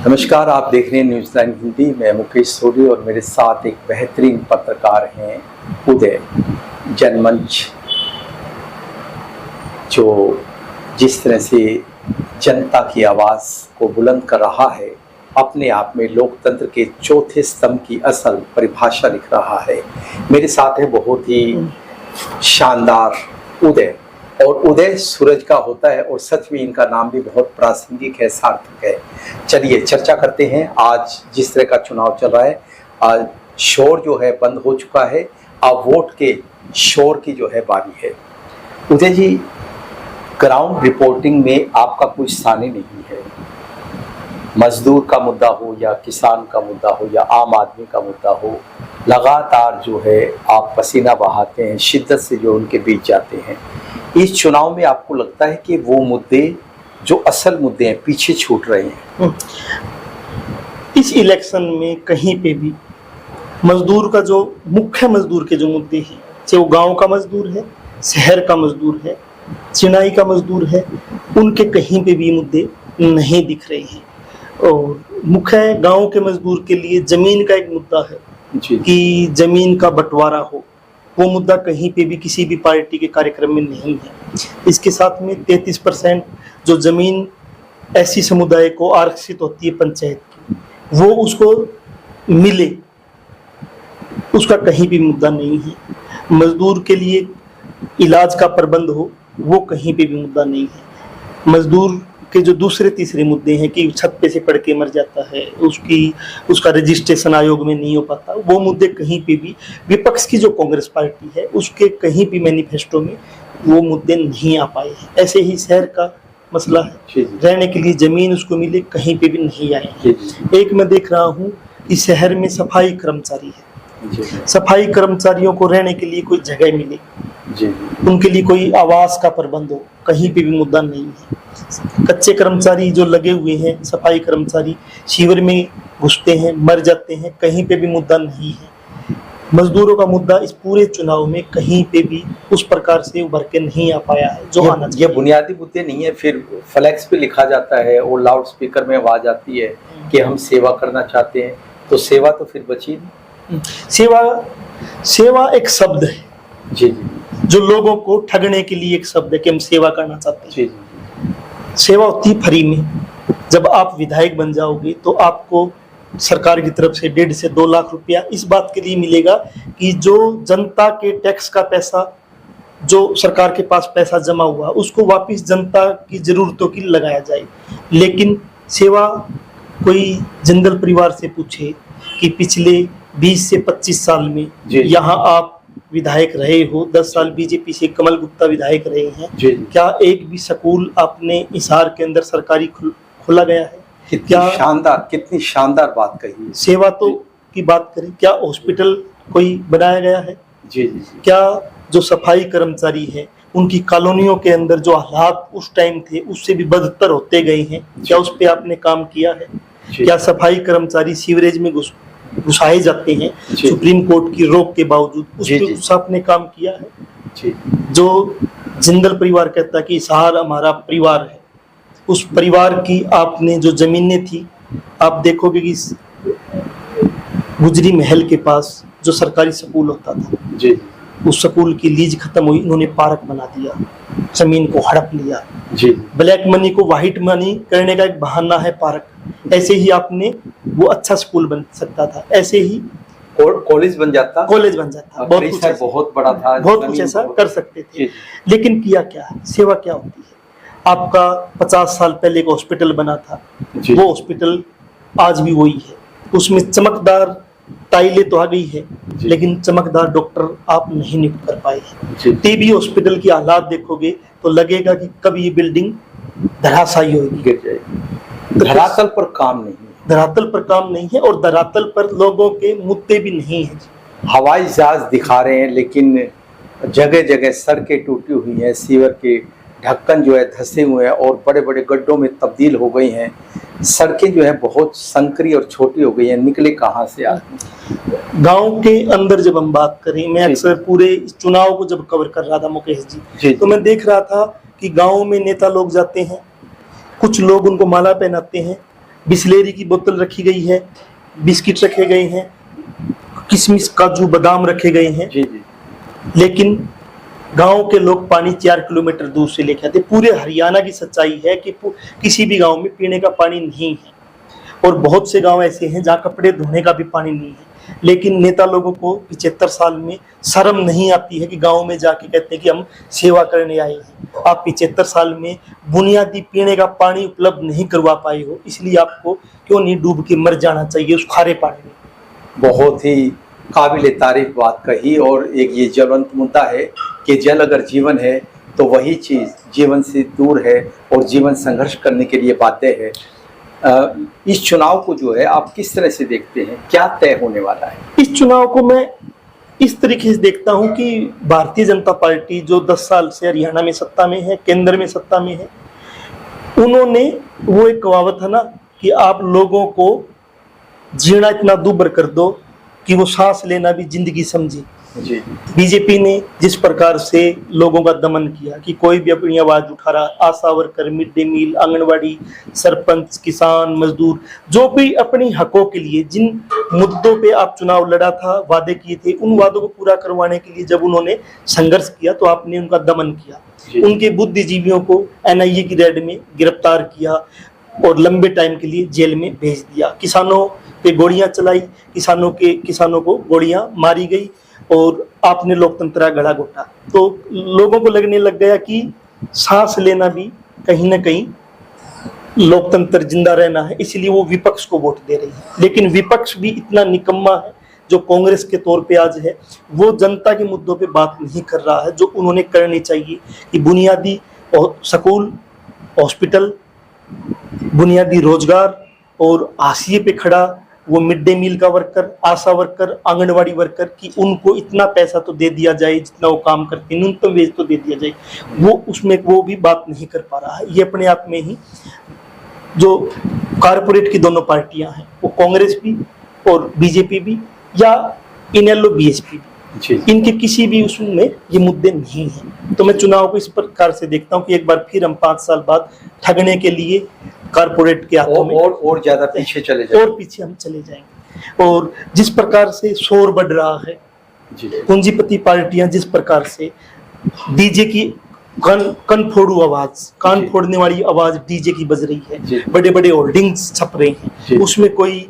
नमस्कार, आप देख रहे हैं न्यूज़9 हिंदी। मैं मुकेश सोडी और मेरे साथ एक बेहतरीन पत्रकार हैं उदय। जनमंच जो जिस तरह से जनता की आवाज़ को बुलंद कर रहा है, अपने आप में लोकतंत्र के चौथे स्तंभ की असल परिभाषा लिख रहा है। मेरे साथ है बहुत ही शानदार उदय, और उदय सूरज का होता है और सच में इनका नाम भी बहुत प्रासंगिक है, सार्थक है। चलिए चर्चा करते हैं। आज जिस तरह का चुनाव चल रहा है, आज शोर जो है बंद हो चुका है, अब वोट के शोर की जो है बारी है। उदय जी, ग्राउंड रिपोर्टिंग में आपका कोई स्थान ही नहीं है। मजदूर का मुद्दा हो या किसान का मुद्दा हो या आम आदमी का मुद्दा हो, लगातार जो है आप पसीना बहाते हैं, शिद्दत से जो उनके बीच जाते हैं। इस चुनाव में आपको लगता है कि वो मुद्दे जो असल मुद्दे हैं पीछे छूट रहे हैं? इस इलेक्शन में कहीं पे भी मजदूर का जो मुख्य मजदूर के जो मुद्दे हैं, चाहे वो गांव का मजदूर है, शहर का मजदूर है, चिनाई का मजदूर है, उनके कहीं पे भी मुद्दे नहीं दिख रहे हैं। और मुख्य गांव के मजदूर के लिए जमीन का एक मुद्दा है कि जमीन का बंटवारा हो, वो मुद्दा कहीं पे भी किसी भी पार्टी के कार्यक्रम में नहीं है। इसके साथ में 33% जो जमीन ऐसी समुदाय को आरक्षित होती है पंचायत की, वो उसको मिले, उसका कहीं भी मुद्दा नहीं है। मजदूर के लिए इलाज का प्रबंध हो, वो कहीं पे भी मुद्दा नहीं है। मजदूर के जो दूसरे तीसरे मुद्दे हैं कि छत पे से पड़ के मर जाता है, उसका रजिस्ट्रेशन आयोग में नहीं हो पाता, वो मुद्दे कहीं पे भी विपक्ष की जो कांग्रेस पार्टी है उसके कहीं भी मैनिफेस्टो में वो मुद्दे नहीं आ पाए हैं। ऐसे ही शहर का मसला है, रहने के लिए जमीन उसको मिले, कहीं पे भी नहीं आए हैं। एक मैं देख रहा हूँ कि शहर में सफाई कर्मचारी है, सफाई कर्मचारियों को रहने के लिए कोई जगह मिले, उनके लिए कोई आवास का प्रबंध हो, कहीं पे भी मुद्दा नहीं है। कच्चे कर्मचारी जो लगे हुए हैं, सफाई कर्मचारी शिविर में घुसते हैं, मर जाते हैं, कहीं पे भी मुद्दा नहीं है। मजदूरों का मुद्दा इस पूरे चुनाव में कहीं पे भी उस प्रकार से उभर के नहीं आ पाया है जो आना चाहिए। ये बुनियादी मुद्दे नहीं है। फिर फ्लैक्स पे लिखा जाता है और लाउड स्पीकर में आवाज आती है कि हम सेवा करना चाहते हैं, तो सेवा तो फिर बची नहीं। सेवा एक शब्द है जी, जो लोगों को ठगने के लिए एक शब्द है कि हम सेवा करना चाहते हैं। जी। सेवा होती है फ्री में। जब आप विधायक बन जाओगे तो आपको सरकार की तरफ से 1.5 से 2 लाख रुपया इस बात के लिए मिलेगा कि जो जनता के टैक्स का पैसा, जो सरकार के पास पैसा जमा हुआ, उसको वापस जनता की जरूरतों की लगाया जाए। लेकिन सेवा कोई जिंदल परिवार से पूछे कि पिछले 20 से 25 साल में यहाँ आप विधायक रहे हो, 10 साल बीजेपी से कमल गुप्ता विधायक रहे हैं, क्या एक भी स्कूल अपने हिसार के अंदर सरकारी खोला गया है? कितनी शानदार बात कही। सेवा तो की बात करें, क्या हॉस्पिटल कोई बनाया गया है? जी। क्या जो सफाई कर्मचारी है उनकी कॉलोनियों के अंदर जो हालात उस टाइम थे उससे भी बदतर होते गए हैं, क्या उस पर आपने काम किया है? क्या सफाई कर्मचारी सीवरेज में घुसाए जाते हैं सुप्रीम कोर्ट की रोक के बावजूद, उस पर आपने काम किया है? जो जिंदल परिवार कहता है कि हिसार हमारा परिवार है, उस परिवार की आपने जो जमीनें थी, आप देखोगे कि गुजरी महल के पास जो सरकारी स्कूल होता था, उस स्कूल की लीज खत्म हुई, इन्होंने पार्क बना दिया, जमीन को हड़प लिया। ब्लैक मनी को व्हाइट मनी करने का एक बहाना है पार्क। ऐसे ही आपने वो अच्छा स्कूल बन सकता था, ऐसे ही कॉलेज बन जाता, बहुत बड़ा था, बहुत कुछ ऐसा कर सकते थे। लेकिन किया क्या है? सेवा क्या होती है? आपका 50 साल पहले एक हॉस्पिटल बना था, वो हॉस्पिटल आज भी वही है। उसमें चमकदार टाइलें तो आ गई है, लेकिन चमकदार डॉक्टर आप नहीं नियुक्त कर पाए। टीबी हॉस्पिटल की हालात देखोगे तो लगेगा कि कब ये बिल्डिंग धराशायी होगी, गिर जाएगी। धरातल पर काम नहीं है, धरातल पर काम नहीं है, और धरातल पर लोगों के मुद्दे भी नहीं है। हवाई जहाज दिखा रहे हैं, लेकिन जगह जगह सड़कें टूटी हुई हैं, सीवर के ढक्कन जो है धंसे हुए हैं और बड़े बड़े गड्ढों में तब्दील हो गई हैं। सड़कें जो है बहुत संकरी और छोटी हो गई हैं, निकले कहाँ से आदमी? गांव के अंदर जब हम बात करें, मैं अक्सर पूरे चुनाव को जब कवर कर रहा था मुकेश जी, तो मैं देख रहा था कि गांव में नेता लोग जाते हैं, कुछ लोग उनको माला पहनाते हैं, बिस्लेरी की बोतल रखी गई है, बिस्किट रखे गए हैं, किशमिश काजू बादाम रखे गए हैं। जी जी। लेकिन गांव के लोग पानी 4 किलोमीटर दूर से लेके आते। पूरे हरियाणा की सच्चाई है कि किसी भी गांव में पीने का पानी नहीं है, और बहुत से गांव ऐसे हैं जहां कपड़े धोने का भी पानी नहीं है। लेकिन नेता लोगों को 75 साल में शर्म नहीं आती है कि गांव में जाके कहते हैं कि हम सेवा करने आए हैं। आप 75 साल में बुनियादी पीने का पानी उपलब्ध नहीं करवा पाए हो, इसलिए आपको क्यों नहीं डूब के मर जाना चाहिए उस खारे पानी में। बहुत ही काबिल तारीफ बात कही, और एक ये ज्वलंत मुद्दा है कि जल अगर जीवन है तो वही चीज़ जीवन से दूर है और जीवन संघर्ष करने के लिए बाध्य है। इस चुनाव को जो है आप किस तरह से देखते हैं, क्या तय होने वाला है? इस चुनाव को मैं इस तरीके से देखता हूं कि भारतीय जनता पार्टी जो 10 साल से हरियाणा में सत्ता में है, केंद्र में सत्ता में है, उन्होंने वो एक कहावत है ना कि आप लोगों को जीना इतना दूभर कर दो कि वो सांस लेना भी जिंदगी समझे। जी। बीजेपी ने जिस प्रकार से लोगों का दमन किया कि कोई भी अपनी आवाज उठा रहा, ASHA worker, mid day meal, anganwadi, sarpanch, किसान, मजदूर, जो भी अपनी हकों के लिए जिन मुद्दों पे आप चुनाव लड़ा था, वादे किए थे, उन वादों को पूरा करवाने के लिए जब उन्होंने संघर्ष किया तो आपने उनका दमन किया। उनके बुद्धिजीवियों को एनआईए की रेड में गिरफ्तार किया और लंबे टाइम के लिए जेल में भेज दिया। किसानों पे गोलियां चलाई, किसानों को गोलियां मारी गई, और आपने लोकतंत्र का गला घोटा। तो लोगों को लगने लग गया कि सांस लेना भी कहीं ना कहीं लोकतंत्र जिंदा रहना है, इसलिए वो विपक्ष को वोट दे रही है। लेकिन विपक्ष भी इतना निकम्मा है जो कांग्रेस के तौर पे आज है, वो जनता के मुद्दों पे बात नहीं कर रहा है जो उन्होंने करनी चाहिए कि बुनियादी स्कूल, हॉस्पिटल, बुनियादी रोजगार और हाशिए पे खड़ा वो मिड डे मील का वर्कर, आशा वर्कर, आंगनवाड़ी वर्कर की उनको इतना पैसा तो दे दिया जाए जितना वो काम करते हैं, न्यूनतम वेज तो दे दिया जाए, वो उसमें वो भी बात नहीं कर पा रहा है। ये अपने आप में ही जो कारपोरेट की दोनों पार्टियां हैं, वो कांग्रेस भी और बीजेपी भी या इनेलो बीएसपी भी, इनके किसी भी उसमें ये मुद्दे नहीं हैं। तो मैं चुनाव को इस प्रकार से देखता हूँ कि एक बार फिर हम 5 साल बाद ठगने के लिए कारपोरेट के हाथों में और ज्यादा पीछे चले जाएंगे, और पीछे हम चले जाएंगे। और जिस प्रकार से शोर बढ़ रहा है, पूंजीपति पार्टियां जिस प्रकार से डीजे की कान फोड़ू आवाज, कान फोड़ने वाली आवाज डीजे की बज रही है, बड़े बड़े होर्डिंग्स छप रहे हैं, उसमें कोई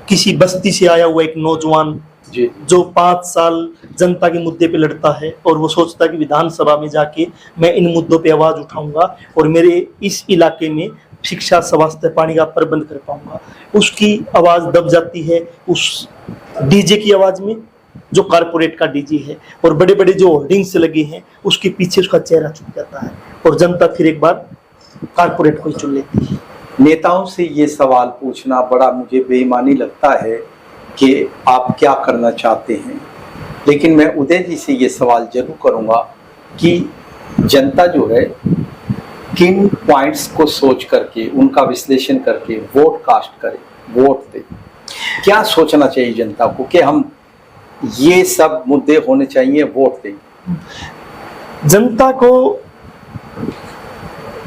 किसी बस्ती से आया हुआ एक नौजवान जो 5 साल जनता के मुद्दे पे लड़ता है और वो सोचता है कि विधानसभा में जाके मैं इन मुद्दों पे आवाज उठाऊंगा और मेरे इस इलाके में शिक्षा, स्वास्थ्य, पानी का प्रबंध कर पाऊंगा, उसकी आवाज दब जाती है उस डीजे की आवाज में जो कारपोरेट का डीजे है, और बड़े बड़े जो होर्डिंग्स लगे हैं उसके पीछे उसका चेहरा छुप जाता है और जनता फिर एक बार कारपोरेट को ही चुन लेती है। नेताओं से ये सवाल पूछना बड़ा मुझे बेईमानी लगता है कि आप क्या करना चाहते हैं, लेकिन मैं उदय जी से ये सवाल जरूर करूंगा कि जनता जो है किन पॉइंट्स को सोच करके, उनका विश्लेषण करके वोट कास्ट करे, वोट दे। क्या सोचना चाहिए जनता को कि हम ये सब मुद्दे होने चाहिए, वोट दें? जनता को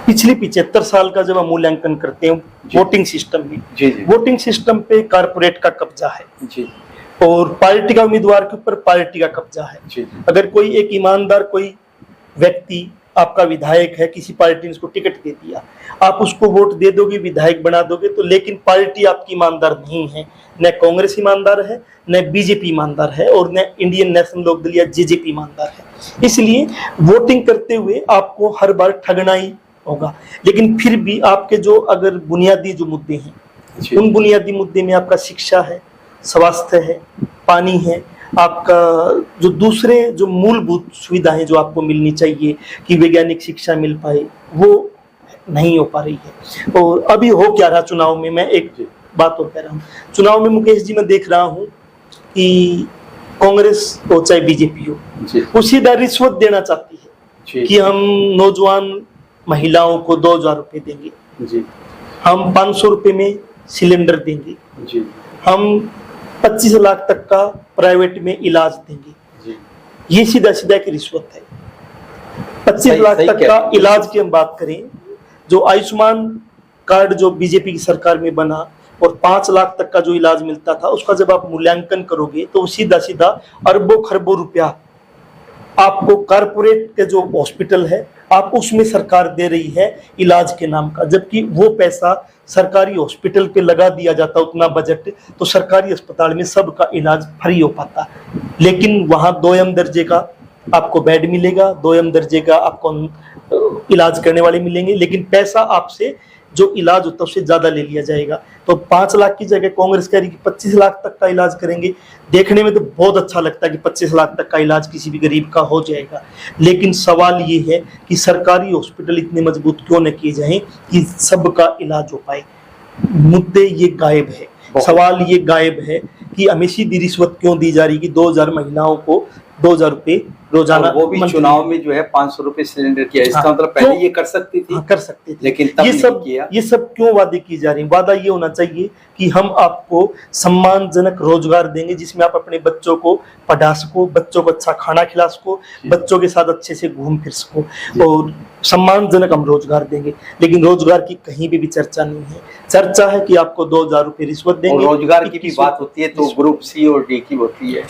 पिछले 75 साल का जब हम मूल्यांकन करते हैं वोटिंग सिस्टम में, वोटिंग सिस्टम पे कारपोरेट का कब्जा है और पार्टी का उम्मीदवार के ऊपर पार्टी का कब्जा है। अगर कोई एक ईमानदार कोई व्यक्ति आपका विधायक है, किसी पार्टी ने उसको टिकट दे दिया, आप उसको वोट दे दोगे, विधायक बना दोगे, तो लेकिन पार्टी आपकी ईमानदार नहीं है, न कांग्रेस ईमानदार है, न बीजेपी ईमानदार है और न इंडियन नेशनल लोकदल या जेजेपी ईमानदार है। इसलिए वोटिंग करते हुए आपको हर बार ठगना ही होगा। लेकिन फिर भी आपके जो अगर बुनियादी जो मुद्दे हैं, उन बुनियादी मुद्दे में आपका शिक्षा है, स्वास्थ्य है, पानी है, आपका जो दूसरे जो मूलभूत सुविधाएं जो आपको मिलनी चाहिए कि वैज्ञानिक शिक्षा मिल पाए, वो नहीं हो पा रही है। और अभी हो क्या रहा चुनाव में, मैं एक बात और कह रहा हूँ, चुनाव में मुकेश जी मैं देख रहा हूँ कि कांग्रेस हो चाहे बीजेपी हो, वो सीधा रिश्वत देना चाहती है कि हम नौजवान महिलाओं को 2000 रुपये देंगे, हम 500 रुपये में सिलेंडर देंगे, हम 25 लाख तक का प्राइवेट में इलाज देंगे। ये सीधा सीधा की रिश्वत है। 25 लाख तक का इलाज की हम बात करें, जो आयुष्मान कार्ड जो बीजेपी की सरकार में बना और 5 लाख तक का जो इलाज मिलता था, उसका जब आप मूल्यांकन करोगे तो सीधा सीधा अरबों खरबों रुपया आपको कारपोरेट के जो हॉस्पिटल है आप उसमें सरकार दे रही है इलाज के नाम का, जबकि वो पैसा सरकारी हॉस्पिटल पे लगा दिया जाता उतना बजट तो सरकारी अस्पताल में सबका इलाज फ्री हो पाता। लेकिन वहाँ 2M दर्जे का आपको बेड मिलेगा, 2M दर्जे का आपको इलाज करने वाले मिलेंगे, लेकिन पैसा आपसे जो इलाज होता है उससे ज्यादा ले लिया जाएगा। तो 5 लाख की जगह कांग्रेस कह रही कि 25 लाख तक का इलाज करेंगे। देखने में तो बहुत अच्छा लगता है कि 25 लाख तक का इलाज किसी भी गरीब का हो जाएगा, लेकिन सवाल ये है कि सरकारी हॉस्पिटल इतने मजबूत क्यों न किए जाएं कि सबका इलाज हो पाए। मुद्दे ये गायब है, सवाल ये गायब है कि हमें सीधी रिश्वत क्यों दी जा रही कि 2000 महिलाओं को 2000 रुपए रोजाना, वो भी चुनाव में जो है 500 रुपए सिलेंडर किया। इसका मतलब पहले ये कर सकती थी, कर सकती थी, लेकिन तब ये नहीं सब किया। ये सब क्यों वादे की जा रही? वादा ये होना चाहिए कि हम आपको सम्मानजनक रोजगार देंगे जिसमें आप अपने बच्चों को पढ़ा सको, बच्चों को अच्छा खाना खिला सको, बच्चों के साथ अच्छे से घूम फिर सको, और सम्मानजनक हम रोजगार देंगे। लेकिन रोजगार की कहीं भी चर्चा नहीं है। चर्चा है कि आपको 2000 रुपए रिश्वत देंगे। रोजगार की भी बात होती है तो ग्रुप सी और डी की होती है।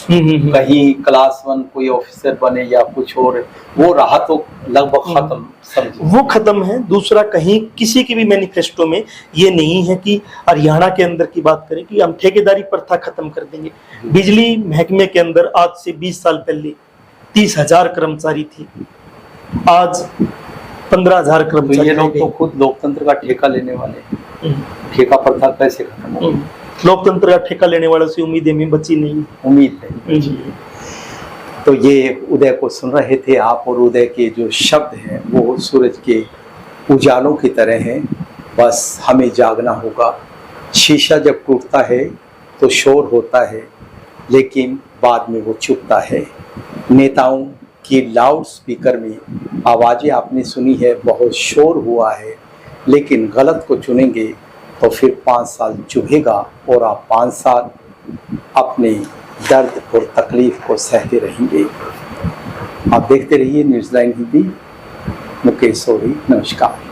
कहीं क्लास 1 कोई ऑफिसर बने या कुछ और, वो रहा तो लगभग खत्म, समझे वो खत्म है। दूसरा, कहीं किसी की भी मैनिफेस्टो में ये नहीं है कि हरियाणा के अंदर की बात करें कि हम ठेकेदारी प्रथा खत्म कर देंगे। बिजली महकमे के अंदर आज से 20 साल पहले 30,000 कर्मचारी थे, आज 15,000 कर्मचारी। तो ये लोग तो खुद लोकतंत्र का ठेका लेने वाले हैं। ठेका प्रथा कैसे खत्म होगी? लोकतंत्र का ठेका लेने वालों से उम्मीदें में बची नहीं, उम्मीद है। तो ये उदय को सुन रहे थे आप, और उदय के जो शब्द हैं वो सूरज के उजालों की तरह हैं। बस हमें जागना होगा। शीशा जब टूटता है तो शोर होता है, लेकिन बाद में वो चुपता है। नेताओं की लाउड स्पीकर में आवाज़ें आपने सुनी है, बहुत शोर हुआ है, लेकिन गलत को चुनेंगे तो फिर 5 साल चुभेगा और आप 5 साल अपने दर्द और तकलीफ को सहते रहेंगे। आप देखते रहिए न्यूज़ लाइन हिंदी। मुकेश सोरी, नमस्कार।